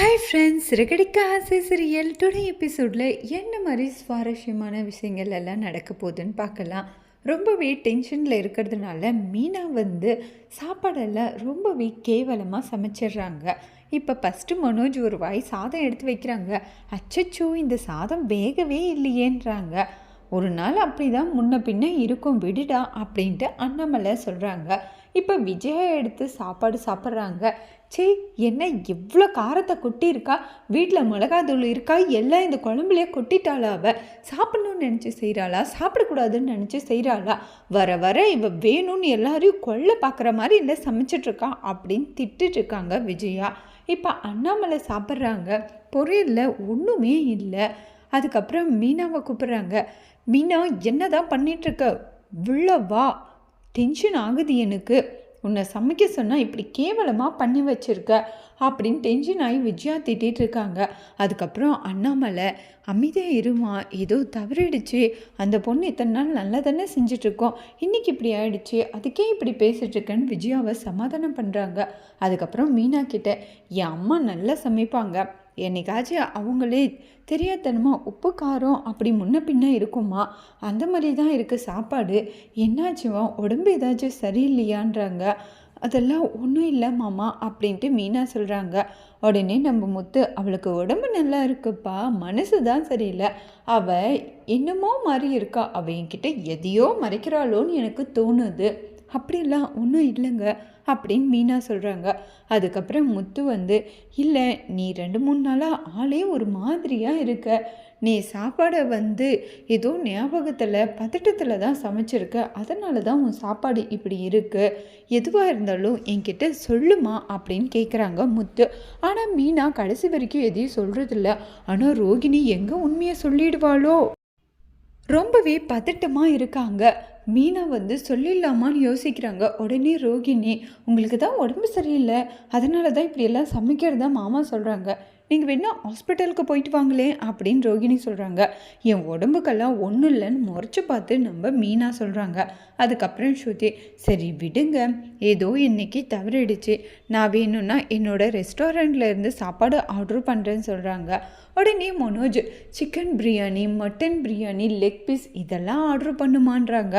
Hi friends, ரெகடிக்க ஆசை serial today எபிசோடில் என்ன மாதிரி சுவாரஸ்யமான விஷயங்கள் எல்லாம் நடக்க போகுதுன்னு பார்க்கலாம். ரொம்பவே டென்ஷனில் இருக்கிறதுனால மீனா சாப்பாடெல்லாம் ரொம்பவே கேவலமாக சமைச்சிடுறாங்க. இப்போ ஃபஸ்ட்டு மனோஜ் ஒரு வாய் சாதம் எடுத்து வைக்கிறாங்க. அச்சச்சோ, இந்த சாதம் வேகவே இல்லையேன்றாங்க. ஒரு நாள் அப்படி தான் முன்ன பின்ன இருக்கும், விடுடா அப்படின்ட்டு அண்ணாமலை சொல்கிறாங்க. இப்போ விஜயா எடுத்து சாப்பாடு சாப்பிட்றாங்க. சே, என்ன இவ்வளோ காரத்தை கொட்டியிருக்கா, வீட்டில் மிளகாத்தூள் இருக்கா, எல்லாம் இந்த குழம்புலையே கொட்டிட்டாளா, அவள் சாப்பிட்ணுன்னு நினச்சி செய்கிறாளா, சாப்பிடக்கூடாதுன்னு நினச்சி செய்கிறாளா, வர வர இவள் வேணும்னு எல்லாரையும் கொல்ல பார்க்குற மாதிரி இல்லை சமைச்சிட்ருக்கா அப்படின்னு திட்டுட்ருக்காங்க விஜயா. இப்போ அண்ணாமலை சாப்பிட்றாங்க. பொரியலில் ஒன்றுமே இல்லை. அதுக்கப்புறம் மீனாவை கூப்பிட்றாங்க. மீனா, என்ன தான் பண்ணிகிட்ருக்க, உள்ள வா, டென்ஷன் ஆகுது எனக்கு, உன்னை சமைக்க சொன்னால் இப்படி கேவலமாக பண்ணி வச்சுருக்க அப்படின்னு டென்ஷன் ஆகி விஜயா திட்டிகிட்டு இருக்காங்க. அதுக்கப்புறம் அண்ணாமலை, அமைதியாக இருமா, ஏதோ தவறிடுச்சு, அந்த பொண்ணு இத்தனை நாள் நல்லா தானே செஞ்சிட்ருக்கோம், இன்றைக்கி இப்படி ஆயிடுச்சு, அதுக்கே இப்படி பேசிகிட்ருக்கேன்னு விஜயாவை சமாதானம் பண்ணுறாங்க. அதுக்கப்புறம் மீனா கிட்ட, என் அம்மா நல்லா சமைப்பாங்க, என்னைக்காச்சும் அவங்களே தெரியாதனமாக உப்பு காரம் அப்படி முன்ன பின்ன இருக்குமா, அந்த மாதிரி தான் இருக்குது சாப்பாடு, என்னாச்சுவா, உடம்பு ஏதாச்சும் சரியில்லையான்றாங்க. அதெல்லாம் ஒன்றும் இல்லை மாமா அப்படின்ட்டு மீனா சொல்கிறாங்க. உடனே நம்ம முத்து, அவளுக்கு உடம்பு நல்லா இருக்குப்பா, மனசு தான் சரியில்லை, அவள் என்னமோ மாதிரி இருக்கா, அவள் என்கிட்ட எதையோ மறைக்கிறாளோன்னு எனக்கு தோணுது, அப்படிலாம் ஒன்றும் இல்லைங்க அப்படின்னு மீனா சொல்கிறாங்க. அதுக்கப்புறம் முத்து இல்லை, நீ 2-3 நாளாக ஆளே ஒரு மாதிரியாக இருக்க, நீ சாப்பாடை ஏதோ ஞாபகத்தில் பதட்டத்தில் தான் சமைச்சிருக்க, அதனால தான் உன் சாப்பாடு இப்படி இருக்குது, எதுவாக இருந்தாலும் என்கிட்ட சொல்லுமா அப்படின்னு கேட்குறாங்க முத்து. ஆனால் மீனா கடைசி வரைக்கும் எதையும் சொல்கிறதில்ல. ஆனால் ரோகிணி எங்கே உண்மையை சொல்லிடுவாளோ ரொம்பவே பதட்டமாக இருக்காங்க. மீனா சொல்லிடலாமான்னு யோசிக்கிறாங்க. உடனே ரோகிணி, உங்களுக்கு தான் உடம்பு சரியில்லை, அதனால தான் இப்படியெல்லாம் சமைக்கிறதா மாமா சொல்கிறாங்க, நீங்கள் வேணால் ஹாஸ்பிட்டலுக்கு போயிட்டு வாங்களே அப்படின்னு ரோகிணி சொல்கிறாங்க. என் உடம்புக்கெல்லாம் ஒன்றும் இல்லைன்னு முறைச்சி பார்த்து நம்ம மீனா சொல்கிறாங்க. அதுக்கப்புறம் ஸ்ருதி, சரி விடுங்க, ஏதோ இன்றைக்கி தவறிடுச்சு, நான் வேணும்னா என்னோடய ரெஸ்டாரண்ட்டில் இருந்து சாப்பாடு ஆர்டர் பண்ணுறேன்னு சொல்கிறாங்க. உடனே Manoj, chicken biryani, mutton biryani, leg piece இதெல்லாம் ஆர்டர் பண்ணுமான்றாங்க.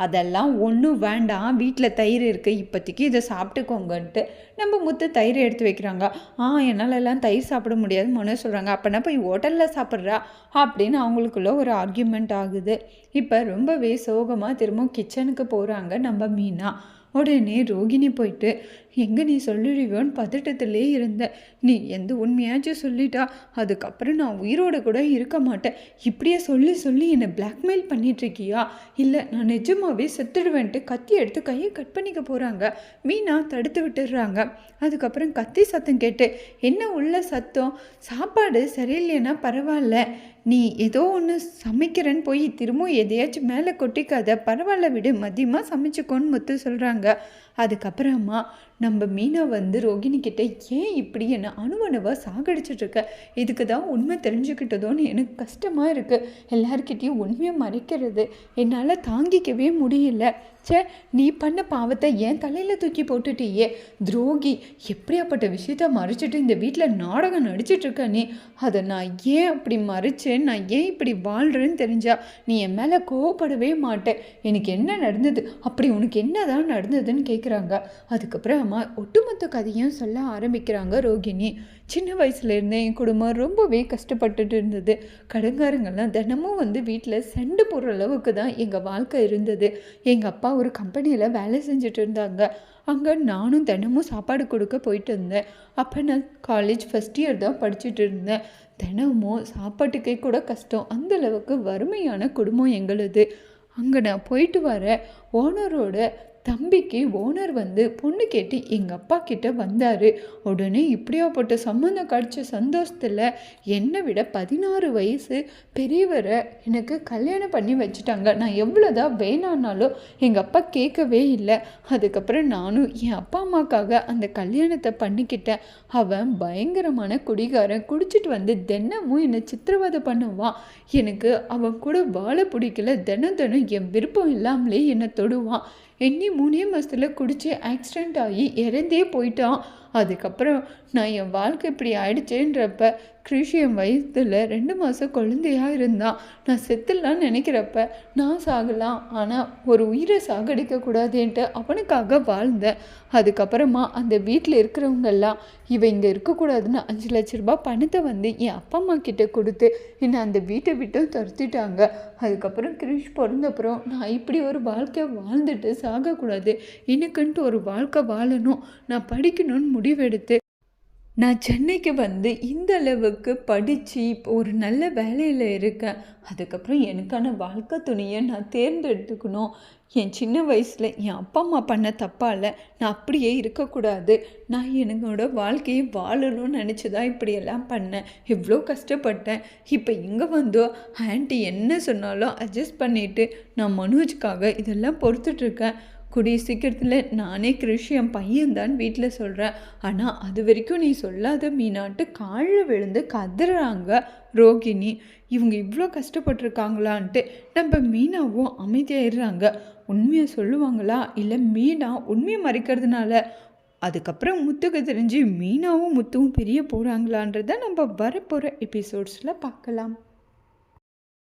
அதெல்லாம் ஒன்றும் வேண்டாம், வீட்டில் தயிர் இருக்குது, இப்போதைக்கு இதை சாப்பிட்டுக்கோங்கன்ட்டு நம்ம முத்து தயிர் எடுத்து வைக்கிறாங்க. என்னால் எல்லாம் தயிர் சாப்பிட முடியாது மனோஜ் சொல்கிறாங்க. அப்போனா போய் ஹோட்டலில் சாப்பிட்றா அப்படின்னு அவங்களுக்குள்ள ஒரு ஆர்கியூமெண்ட் ஆகுது. இப்போ ரொம்பவே சோகமாக திரும்ப கிச்சனுக்கு போகிறாங்க நம்ம மீனா. உடனே ரோகிணி போயிட்டு, எங்கே நீ சொல்லிடுவோன்னு பதட்டத்திலே இருந்த, நீ எந்த உண்மையாச்சும் சொல்லிட்டா அதுக்கப்புறம் நான் உயிரோடு கூட இருக்க மாட்டேன், இப்படியே சொல்லி சொல்லி என்னை பிளாக்மெயில் பண்ணிகிட்ருக்கியா, இல்லை நான் நிஜமாகவே செத்துடுவேன்ட்டு கத்தி எடுத்து கையை கட் பண்ணிக்க போகிறாங்க. மீனா தடுத்து விட்டுடுறாங்க. அதுக்கப்புறம் கத்தி சத்தம் கேட்டு, என்ன உள்ள சத்தம், சாப்பாடு சரியில்லைன்னா பரவாயில்ல, நீ ஏதோ ஒன்று சமைக்கிறேன்னு போய் திரும்ப எதையாச்சும் மேலே கொட்டிக்காத, பரவாயில்ல விடு, மதியமாக சமைச்சிக்கோன்னு முத்து சொல்கிறாங்க. அதுக்கப்புறமா நம்ம மீனா ரோகிணி கிட்டே, ஏன் இப்படி என்னை அணுவணுவாக சாகடிச்சிட்ருக்க, இதுக்கு தான் உண்மை தெரிஞ்சுக்கிட்டதோன்னு எனக்கு கஷ்டமாக இருக்குது, எல்லாருக்கிட்டேயும் உண்மையை மறைக்கிறது என்னால் தாங்கிக்கவே முடியல, சே நீ பண்ண பாவத்தை என் தலையில் தூக்கி போட்டுட்டியே, துரோகி, எப்படியாப்பட்ட விஷயத்த மறைச்சிட்டு இந்த வீட்டில் நாடகம் நடிச்சிட்ருக்க நீ, அதை நான் ஏன் அப்படி மறைச்சேன், நான் ஏன் இப்படி வாழ்கிறேன்னு தெரிஞ்சா நீ என் மேலே கோவப்படவே மாட்டேன், எனக்கு என்ன நடந்தது, அப்படி உனக்கு என்ன தான் நடந்ததுன்னு கேட்குறாங்க. அதுக்கப்புறம் ஒட்டுமொத்த கதையும் சொல்ல ஆரம்பிக்கிறாங்க ரோகிணி. சின்ன வயசுலேருந்தே என் குடும்பம் ரொம்பவே கஷ்டப்பட்டுட்டு இருந்தது, கடங்காரங்கள்லாம் தினமும் வீட்டில் சண்டை போடுற அளவுக்கு தான் எங்கள் வாழ்க்கை இருந்தது. எங்கள் அப்பா ஒரு கம்பெனியில் வேலை செஞ்சுட்டு இருந்தாங்க, அங்கே நானும் தினமும் சாப்பாடு கொடுக்க போயிட்டு இருந்தேன். அப்போ நான் காலேஜ் ஃபஸ்ட் இயர் தான் படிச்சுட்டு இருந்தேன். தினமும் சாப்பாட்டுக்கே கூட கஷ்டம், அந்தளவுக்கு வறுமையான குடும்பம் எங்களுது. அங்கே நான் போயிட்டு வர ஓனரோட தம்பிக்கு ஓனர் பொண்ணு கேட்டு எங்கள் அப்பா கிட்ட வந்தார். உடனே இப்படியாப்பட்ட சம்மந்தம் கிடச்ச சந்தோஷத்தில் என்னை விட 16 வயசு பெரியவரை எனக்கு கல்யாணம் பண்ணி வச்சுட்டாங்க. நான் எவ்வளோதான் வேணான்னாலும் எங்கள் அப்பா கேட்கவே இல்லை. அதுக்கப்புறம் நானும் என் அப்பா அம்மாக்காக அந்த கல்யாணத்தை பண்ணிக்கிட்டேன். அவன் பயங்கரமான குடிகாரன், குடிச்சிட்டு தினமும் என்னை சித்திரவதை பண்ணுவான். எனக்கு அவன் கூட வாழ பிடிக்கல, தினம் என் விருப்பம் இல்லாமலே என்னை தொடுவான். 3 மாதத்தில் குடித்து ஆக்சிடெண்ட் ஆகி இறந்தே போயிட்டான். அதுக்கப்புறம் நான் என் வாழ்க்கை இப்படி ஆயிடுச்சேன்றப்ப கிருஷி என் வயதில் 2 மாதம் குழந்தையாக இருந்தான். நான் செத்துடலான்னு நினைக்கிறப்ப நான் சாகலாம், ஆனால் ஒரு உயிரை சாகடிக்கக்கூடாதுன்ட்டு அவனுக்காக வாழ்ந்தேன். அதுக்கப்புறமா அந்த வீட்டில் இருக்கிறவங்கெல்லாம் இவன் இங்கே இருக்கக்கூடாதுன்னு 5 லட்ச ரூபாய் பணத்தை வந்து என் அப்பா அம்மா கிட்டே கொடுத்து என்னை அந்த வீட்டை விட்டு துரத்திட்டாங்க. அதுக்கப்புறம் கிருஷ் பிறந்தப்புறம் நான் இப்படி ஒரு வாழ்க்கையை வாழ்ந்துட்டு சாகக்கூடாது, எனக்குன்ட்டு ஒரு வாழ்க்கை வாழணும், நான் படிக்கணும்னு முடிவெடுத்து நான் சென்னைக்கு வந்து இந்த அளவுக்கு படித்து இப்போ ஒரு நல்ல வேலையில் இருக்கேன். அதுக்கப்புறம் எனக்கான வாழ்க்கை துணையை நான் தேர்ந்தெடுத்துக்கணும். என் சின்ன வயசில் என் அப்பா அம்மா பண்ண தப்பால் நான் அப்படியே இருக்கக்கூடாது, நான் என்னோட வாழ்க்கையை வாழணும்னு நினச்சி தான் இப்படியெல்லாம் பண்ணேன், எவ்வளோ கஷ்டப்பட்டேன். இப்போ இங்கே வந்தோ ஆன்ட்டி என்ன சொன்னாலும் அட்ஜஸ்ட் பண்ணிவிட்டு நான் மனோஜுக்காக இதெல்லாம் பொறுத்துட்ருக்கேன். கூடிய சீக்கிரத்தில் நானே கிருஷி என் பையன்தான் வீட்டில் சொல்கிறேன், ஆனால் அது வரைக்கும் நீ சொல்லாத மீனான்ட்டு காலில் விழுந்து கதறாங்க ரோகிணி. இவங்க இவ்வளோ கஷ்டப்பட்டுருக்காங்களான்ட்டு நம்ம மீனாவும் அமைதியாயிடுறாங்க. உண்மையை சொல்லுவாங்களா இல்லை மீனா உண்மையை மறைக்கிறதுனால அதுக்கப்புறம் முத்துக்கு தெரிஞ்சு மீனாவும் முத்துவும் பிரிய போகிறாங்களான்றதை நம்ம வரப்போகிற எபிசோட்ஸில் பார்க்கலாம்.